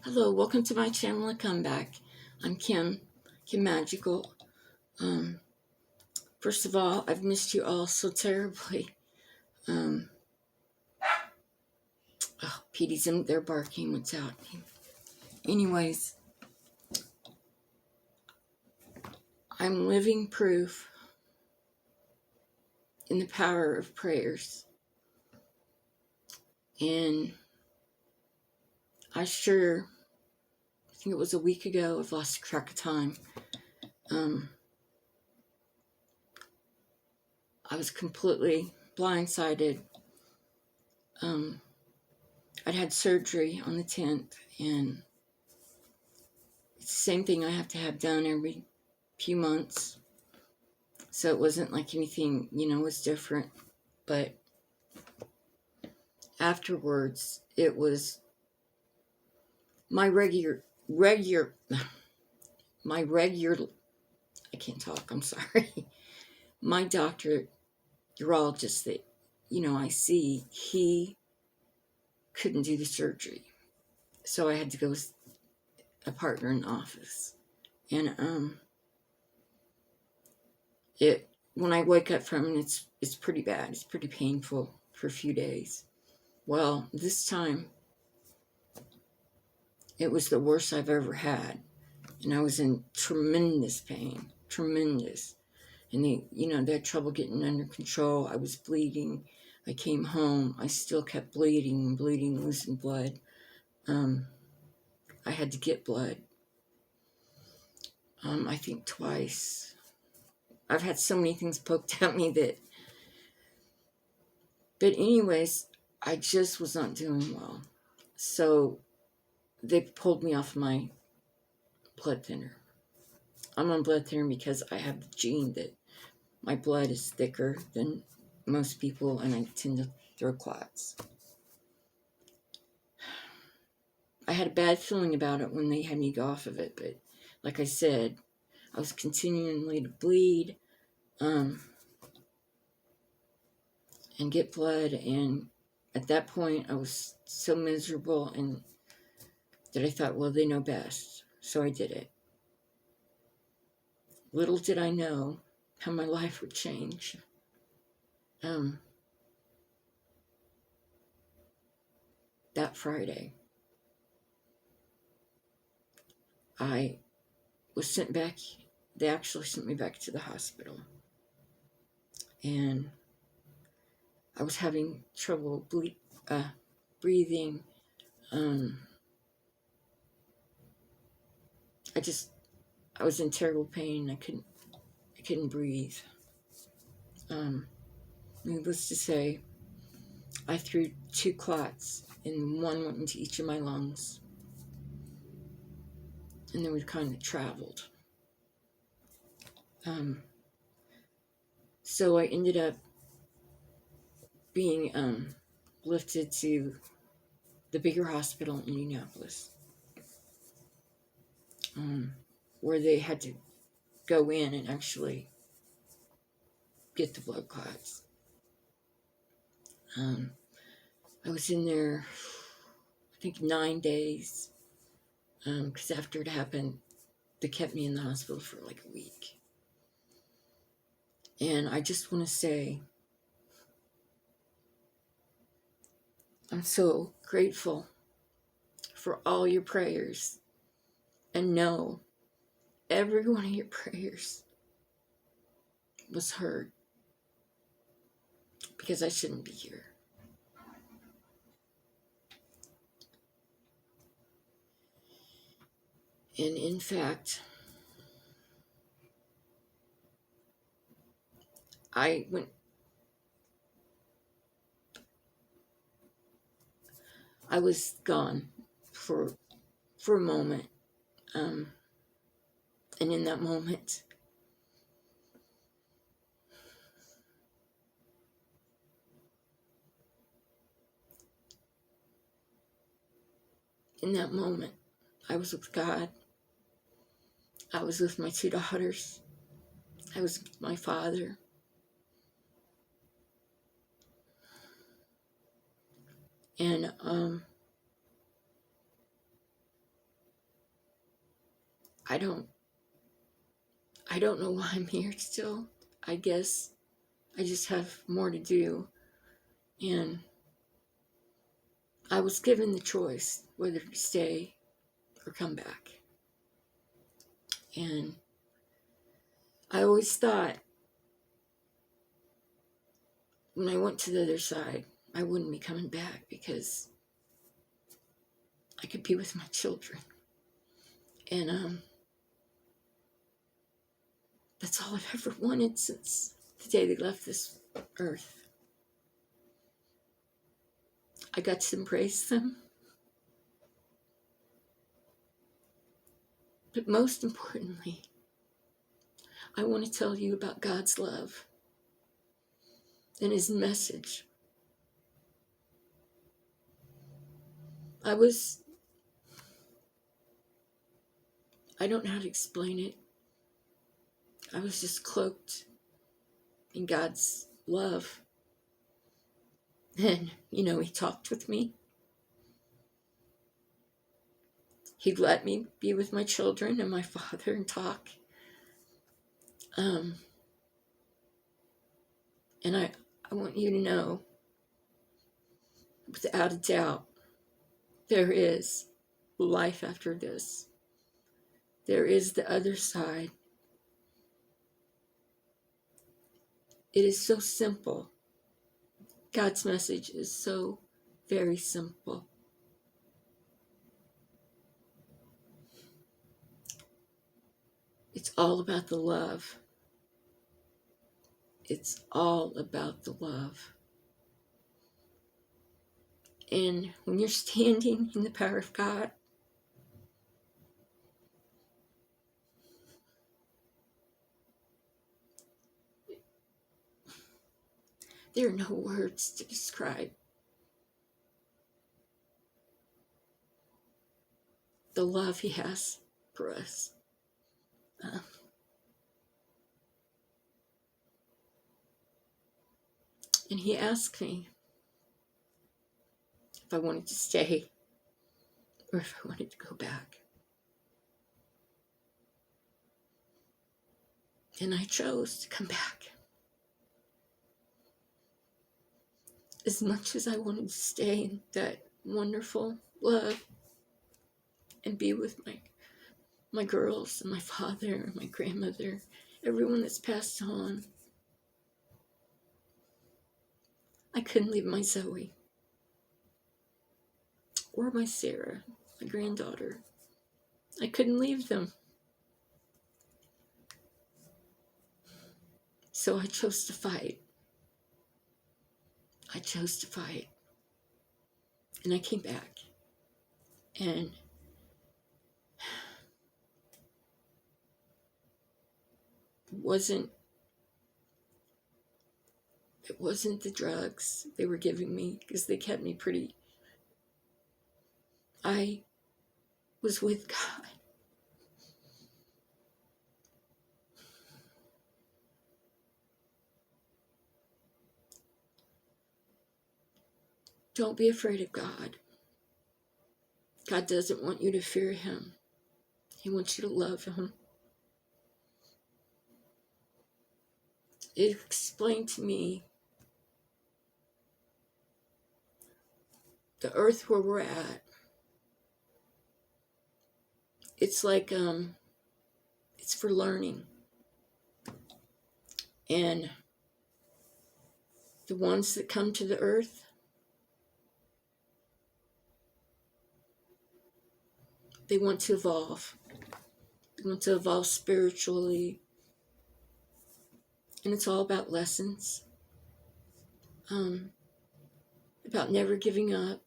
Hello, welcome to my channel, A Comeback. I'm Kim Magical. Um, First of all, I've missed you all so terribly. Um, Petey's in there barking. What's out? Anyways, I'm living proof in the power of prayers. And I think it was a week ago, I've lost track of time. I was completely blindsided. I'd had surgery on the 10th, and it's the same thing I have to have done every few months. So it wasn't like anything, was different. But afterwards, it was my my regular, I can't talk, I'm sorry. My doctor, urologist that, I see, he couldn't do the surgery. So I had to go with a partner in the office. And when I wake up from it, it's pretty bad. It's pretty painful for a few days. Well, this time it was the worst I've ever had, and I was in tremendous pain, tremendous. And they had trouble getting under control. I was bleeding. I came home. I still kept bleeding, losing blood. I had to get blood. I think twice. I've had so many things poked at me but anyways, I just was not doing well. So they pulled me off my blood thinner. I'm on blood thinner because I have the gene that my blood is thicker than most people, and I tend to throw clots. I had a bad feeling about it when they had me go off of it, but like I said, I was continually to bleed and get blood, and at that point I was so miserable and that I thought, well, they know best, so I did it. Little did I know how my life would change. That Friday, I was sent back. They actually sent me back to the hospital, and I was having trouble breathing. I was in terrible pain. I couldn't breathe. Needless to say, I threw 2 clots, and one went into each of my lungs, and then we kind of traveled. So I ended up being lifted to the bigger hospital in Indianapolis, where they had to go in and actually get the blood clots. I was in there, I think, 9 days, because after it happened, they kept me in the hospital for like a week. And I just want to say, I'm so grateful for all your prayers, and know every one of your prayers was heard, because I shouldn't be here. And in fact, I was gone for a moment, and in that moment, I was with God. I was with my 2 daughters. I was with my father. And I don't know why I'm here still. I guess I just have more to do. And I was given the choice whether to stay or come back. And I always thought when I went to the other side, I wouldn't be coming back because I could be with my children. And that's all I've ever wanted since the day they left this earth. I got to embrace them. But most importantly, I want to tell you about God's love and His message. I don't know how to explain it. I was just cloaked in God's love. And, He talked with me. He'd let me be with my children and my father and talk. And I want you to know, without a doubt, there is life after this. There is the other side. It is so simple. God's message is so very simple. It's all about the love. It's all about the love. And when you're standing in the power of God, there are no words to describe the love He has for us. And He asked me if I wanted to stay or if I wanted to go back. And I chose to come back. As much as I wanted to stay in that wonderful love and be with my girls and my father and my grandmother, everyone that's passed on, I couldn't leave my Zoe or my Sarah, my granddaughter. I couldn't leave them. So I chose to fight. I chose to fight. And I came back. And it wasn't the drugs they were giving me, because they kept me pretty. I was with God. Don't be afraid of God. God doesn't want you to fear Him. He wants you to love Him. It explained to me the earth where we're at. It's like, it's for learning. And the ones that come to the earth, they want to evolve. They want to evolve spiritually. And it's all about lessons. About never giving up.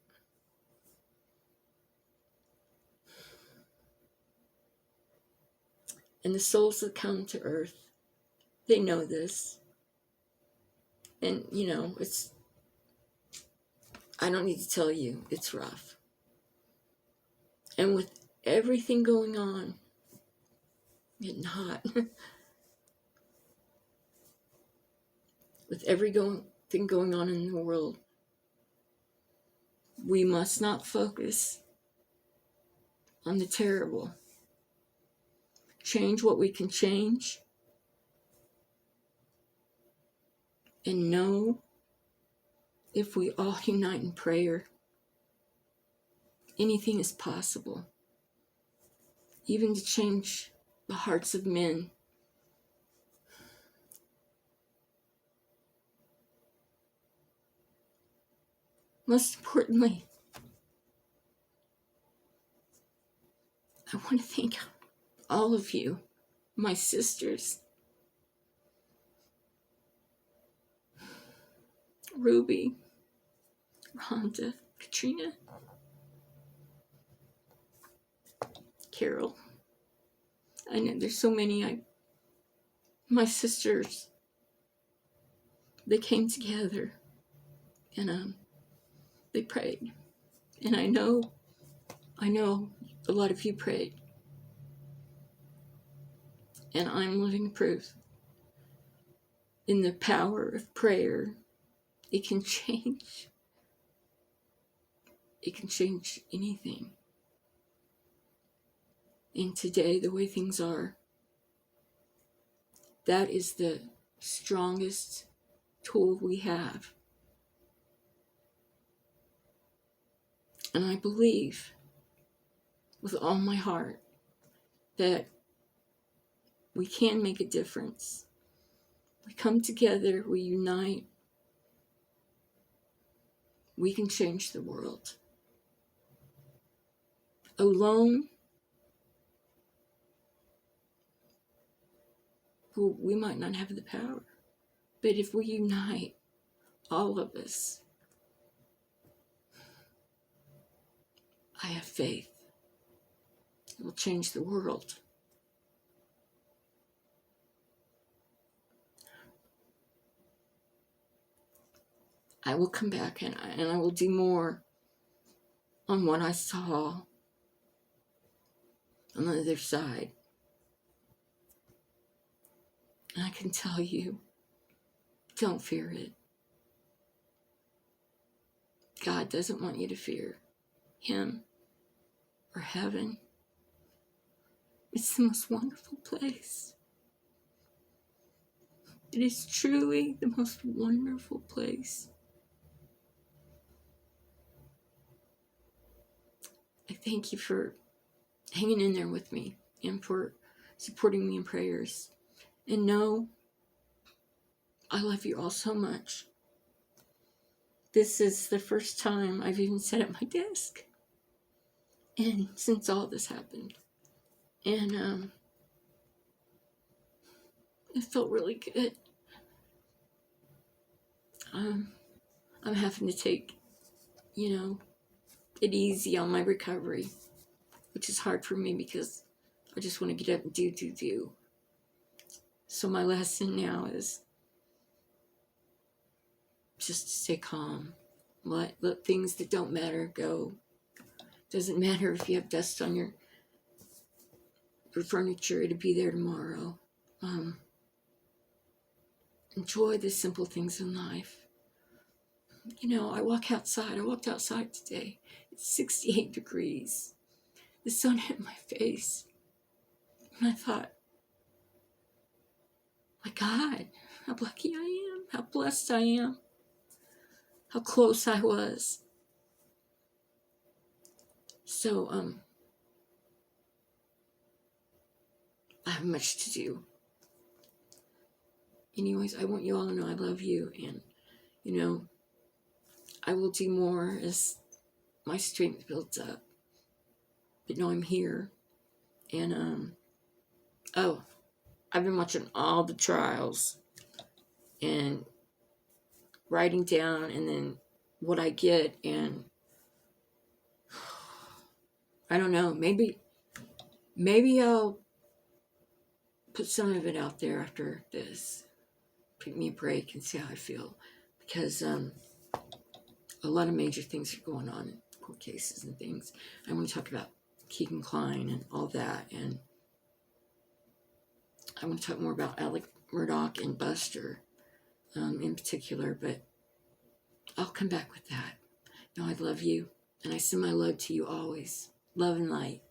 And the souls that come to earth, they know this. And, I don't need to tell you, it's rough. And with everything going on, getting hot, with everything going on in the world, we must not focus on the terrible. change what we can change, and know if we all unite in prayer, anything is possible, even to change the hearts of men. Most importantly, I want to thank all of you, my sisters, Ruby, Rhonda, Katrina, Carol. I know there's so many. My sisters, they came together and they prayed. And I know a lot of you prayed. And I'm living proof in the power of prayer. It can change. It can change anything. And today, the way things are, that is the strongest tool we have. And I believe with all my heart that we can make a difference. We come together, we unite, we can change the world. Alone, we might not have the power. But if we unite, all of us, I have faith. It will change the world. I will come back and I will do more on what I saw on the other side. And I can tell you, don't fear it. God doesn't want you to fear Him or heaven. It's the most wonderful place. It is truly the most wonderful place. I thank you for hanging in there with me and for supporting me in prayers. And know, I love you all so much. This is the first time I've even sat at my desk. And since all this happened. And it felt really good. I'm having to take, it easy on my recovery, which is hard for me because I just want to get up and do. So my lesson now is just to stay calm. Let things that don't matter go. Doesn't matter if you have dust on your furniture, it'll be there tomorrow. Enjoy the simple things in life. I walked outside today. It's 68 degrees. The sun hit my face. And I thought, my God, how lucky I am, how blessed I am, how close I was. So, I have much to do. Anyways, I want you all to know I love you, and, I will do more as my strength builds up. But know I'm here. And, I've been watching all the trials and writing down and then what I get, and I don't know, maybe I'll put some of it out there after this. Take me a break and see how I feel, because a lot of major things are going on in court cases and things. I want to talk about Keegan Kline and all that, and I want to talk more about Alex Murdaugh and Buster in particular, but I'll come back with that. I love you, and I send my love to you always. Love and light.